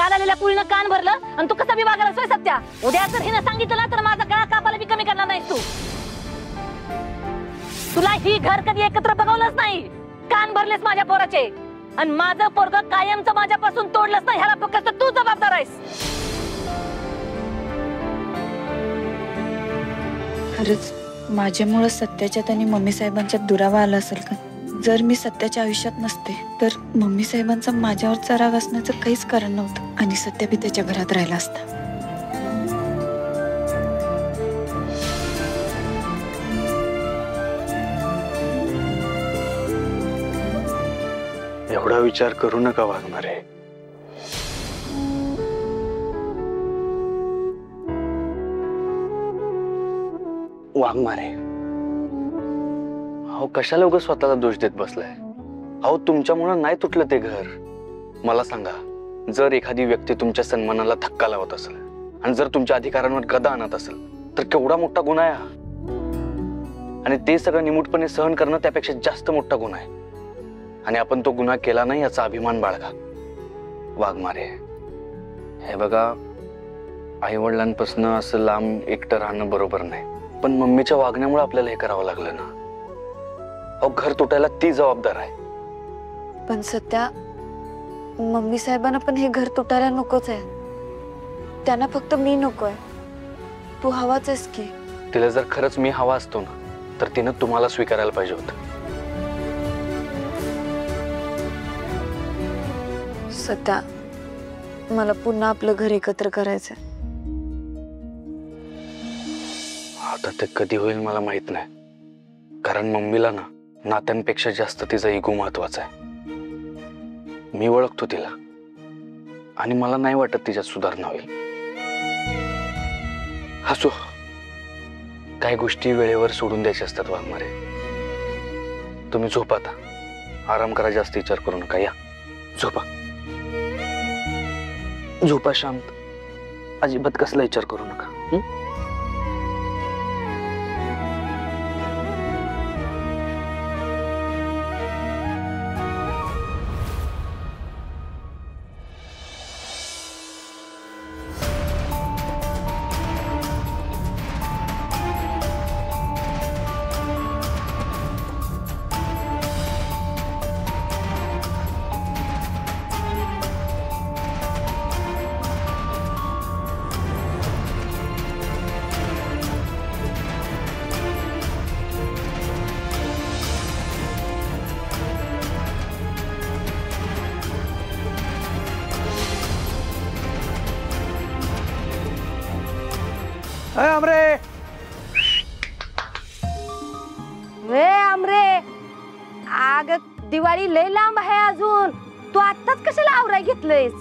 काल आलेल्या कुळीनं कान भरलं आणि तू कसा बी वागायला सोय सत्या. उद्या जर हिनं सांगितलं तर माझा गळा कापाला बी कमी करणार नाहीस तू. तुला ही घर कधी एकत्र बघवलंच नाही. कान भरलेस माझ्या पोराचे आणि माझं पोरग कायमचं माझ्यापासून तोडलंच नाही. ह्याला फक्त तू जबाबदार आहेस. खरंच माझ्यामुळे सत्याच्यात आणि मम्मी साहेबांच्यात दुरावा आला असेल का? जर मी सत्याच्या आयुष्यात नसते तर मम्मी साहेबांचा माझ्यावरचा राग असण्याचं काहीच कारण नव्हतं आणि सत्या बी त्याच्या घरात राहिला असता. एवढा विचार करू नका वाघमारे. वाघमारे, अहो कशाला उगाच स्वतःला दोष देत बसलाय? अहो तुमच्यामुळे नाही तुटलं ते घर. मला सांगा, जर एखादी व्यक्ती तुमच्या सन्मानाला धक्का लावत असेल आणि जर तुमच्या अधिकारांवर गदा आणत असेल तर केवढा मोठा गुन्हा आहे हा. आणि ते सगळं निमूटपणे सहन करणं त्यापेक्षा जास्त मोठा गुन्हा आहे. आणि आपण तो गुन्हा केला नाही याचा अभिमान बाळगा. वाघमारे, हे बघा, आई वडिलांपासून असं लांब एकटं राहणं बरोबर नाही, पण मम्मीच्या वागण्यामुळे आपल्याला हे करावं लागलं ना. अहो घर तुटायला ती जबाबदार आहे. पण सत्या, मम्मी साहेबांना पण हे घर तुटायला नकोच आहे. त्यांना फक्त मी नकोय, तू हवाच आहेस की. तिला जर खरंच मी हवा असतो ना तर तिनं तुम्हाला स्वीकारायला पाहिजे होतं. सत्या, मला पुन्हा आपलं घर एकत्र करायचंय. आता ते कधी होईल मला माहित नाही, कारण मम्मीला ना नात्यांपेक्षा जास्त तिचा इगो महत्वाचा आहे. मी ओळखतो तिला आणि मला नाही वाटत तिच्यात सुधारणा होईल. हसू, काही गोष्टी वेळेवर सोडून द्यायच्या असतात वाघमारे. तुम्ही झोपा आता, आराम करा, जास्त विचार करू नका. या झोपा, झोपा शांत, अजिबात कसला विचार करू नका. आमरे, वे आमरे, आग दिवाळी लय लांब आहे अजून. तू आत्ताच कशाला आवराय घेतलंयस?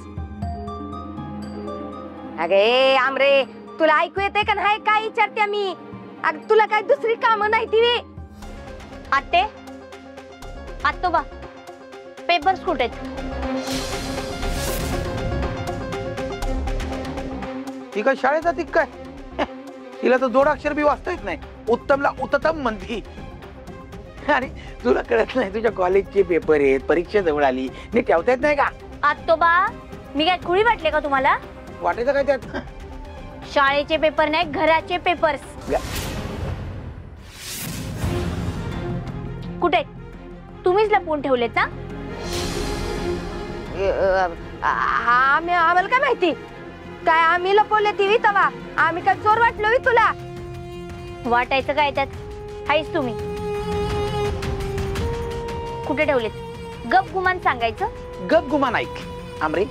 अगे आमरे, तुला ऐकू येते का नाही काय विचारते मी? अग तुला काय दुसरी कामं नाही ती? आत्ते, आत्तोबा, पेपर्स कुठे आहेत? ती काय शाळेत जाती काय? तिला तर जोडाक्षर बी वाचता येत नाही. उत्तमला उत्तम म्हणती. आणि तुला कळत नाही, तुझ्या कॉलेजचे पेपर आहेत, परीक्षा जवळ आली, नी ठेवता येत नाही का? आत्तोबा, मी काय खुळी वाटले का तुम्हाला? वाटायचं काय त्यात? शाळेचे पेपर नाही, घराचे पेपर्स. कुठे तुम्हीच लपवून ठेवलेत ना? आम्हाला काय माहिती? काय आम्ही लपवले ती तवा? आम्ही काय चोर वाटलो तुला? वाटायचं काय त्यात? हायच तुम्ही. कुठे ठेवलेत? गप गुमान सांगायचं. गप गुमान ऐक आमरे,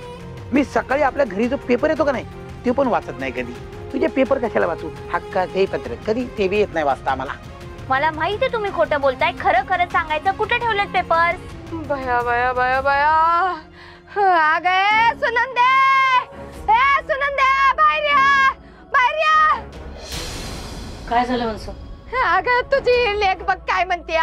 मी सकाळी आपल्या घरी जो पेपर येतो का नाही ते पण वाचत नाही कधी. तुझे पेपर कशाला वाचू? हक्काचे पत्र कधी ते बी येत नाही वाचता आम्हाला. मला माहिती तुम्ही खोटं बोलताय. खरं खरं सांगायचं. कुठे ठेवलेत पेपर्स? बया बया बया बया, आ गए सुनंदे, ए सुनंदे, बाहेर या, बाहेर या. काय झालं मनसू? अगं तुझी लेक बघ काय म्हणते.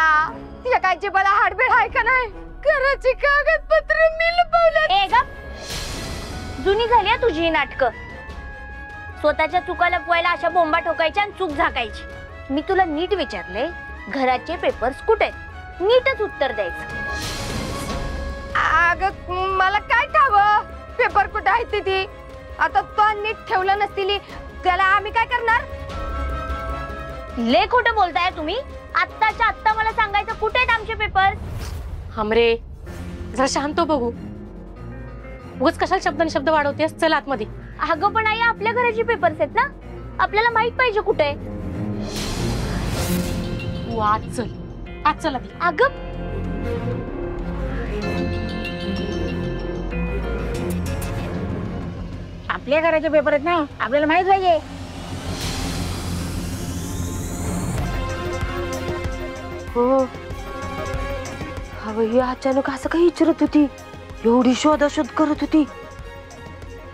तिच्या काय जिबाला हाडबीड आहे का नाही? घराची कागदपत्र मी लपवले. ए गप, जुनी झाली तुझी नाटकं. स्वतःच्या चुका लपवायला अशा बोंबा ठोकायच्या आणि चूक झाकायची. मी तुला नीट विचारले, घराचे पेपर्स कुठे? नीटच उत्तर द्यायचं. अगं मला काय ठावं? पेपर कुठे आहे ती? आता तो नीट ठेवलं नसतील त्याला आम्ही काय करणार? ले खोटं बोलताय तुम्ही. आत्ताच्या आत्ता मला सांगायचं कुठे आहेत आमचे पेपर? हमरे जरा शांत हो बघू. उगाच कशाला शब्दाने शब्द वाढवतेस? चल आतमध्ये. अगं पण आई आपल्या घराचे पेपर्स आहेत ना, आपल्याला माहित पाहिजे कुठे आहे. तू आज चल, आज चल आधी. अगं आपल्या घराचे पेपर आहेत ना, आपल्याला माहित पाहिजे. हो ही अचानक असं काही विचारत होती, एवढी शोधाशोध करत होती.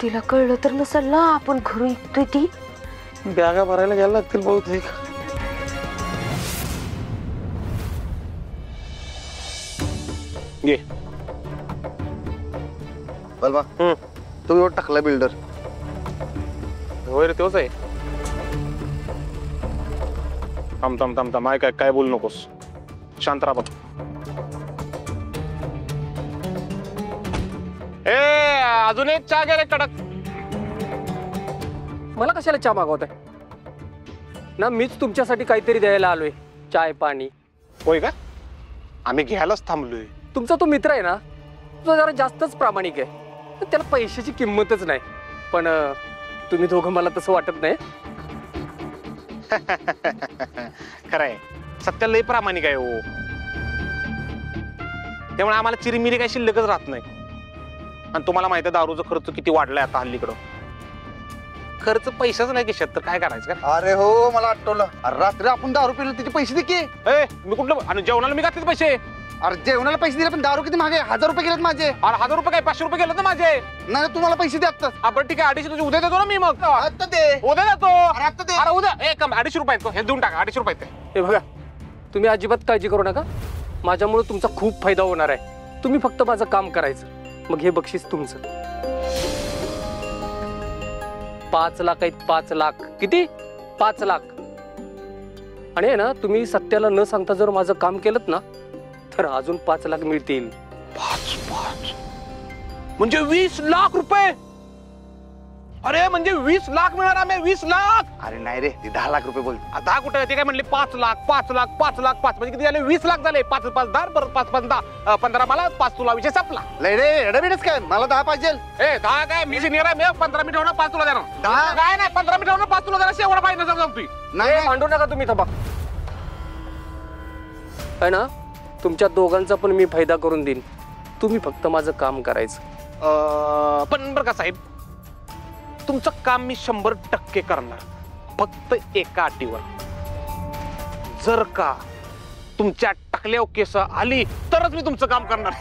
तिला कळलं तर नसेल ना आपण घरून निघतोय ती. बॅगा भरायला घ्यायला लागतील बहुतेक. घे बलमा. तो एवढा टाकला बिल्डर. होय रे, तोच आहे. थांब थांब थांब थांब, काय बोलू नकोस. शांत राहा बघ. ए अजून एक चहा घे रे कडक. मला कशाला चहा मागवत आहे ना? मीच तुमच्यासाठी काहीतरी द्यायला आलोय, चाय पाणी. होय का? आम्ही घ्यायलाच थांबलोय. तुमचा तो मित्र आहे ना, तो जरा जास्तच प्रामाणिक आहे. त्याला पैशाची किंमतच नाही. पण तुम्ही दोघं मला तसं वाटत नाही. खरंय, सत्य लय प्रामाणिक आहे हो. त्यामुळे आम्हाला चिरीमिरी काही शिल्लकच राहत नाही. आणि तुम्हाला माहिती आहे दारूचा खर्च किती वाढलाय आता हल्लीकडं. खर्च पैसाच नाही खिशात तर काय करायचं का? अरे हो, मला आठवलं. अरे रात्री आपण दारू पिलो, त्याचे पैसे दे की. ए मी कुठलं? आणि जेवणाला मी घातले पैसे. अरे जेवणाला पैसे दिले, पण दारू किती महाग आहे. 1000 रुपये गेलेत माझे. अरे 1000 रुपये काय 500 रुपये गेले ना माझे. नाही तुम्हाला पैसे दे आत्ताच. आपण ठीक आहे 250 तुझे उद्या देतो ना मी. मग आत्ता दे. उद्या देतो. अरे आत्ता दे. अरे उद्या एक 250 रुपये हे देऊन टाका. 250 रुपये ते. हे बघा, तुम्ही अजिबात काळजी करू नका. माझ्यामुळे तुमचा खूप फायदा होणार आहे. तुम्ही फक्त माझं काम करायचं, मग हे बक्षीस तुमचं. 5 लाख आहेत. 5 लाख. किती? 5 लाख. आणि आहे ना, तुम्ही सत्याला न सांगता जर माझं काम केलं ना, तर अजून 5 लाख मिळतील. 5 म्हणजे 20 लाख रुपये. अरे म्हणजे 20 लाख मिळणार आम्ही. 20 लाख. अरे नाही रे, ते 10 लाख रुपये बोल. आता कुठे ते काय म्हणले 5 लाख 5 लाख 5 लाख 5 म्हणजे किती झाले? 20 लाख झाले. 5 5 10 परत 5 5 10 15 मला 5 तुला विषय संपला. लय रे एडबिडच काय, मला 10 पाहिजे. ए 10 काय? मी सिनियर आहे. मी 15 मिनिट होणार 5 तुला देणार. 10 काय नाही 15 मिनिट होणार 5 तुला देणार. एवढा पाहिजे समजतोय. नाही भांडू नका तुम्ही. थांबा. आहे ना, तुमच्या दोघांचा पण मी फायदा करून देईन. तुम्ही फक्त माझं काम करायचं. पण बरं का साहेब, तुमचं काम मी 100% करणार. फक्त एका अटीवर. जर का तुमच्या टाकल्या केस आली तरच मी तुमचं काम करणार.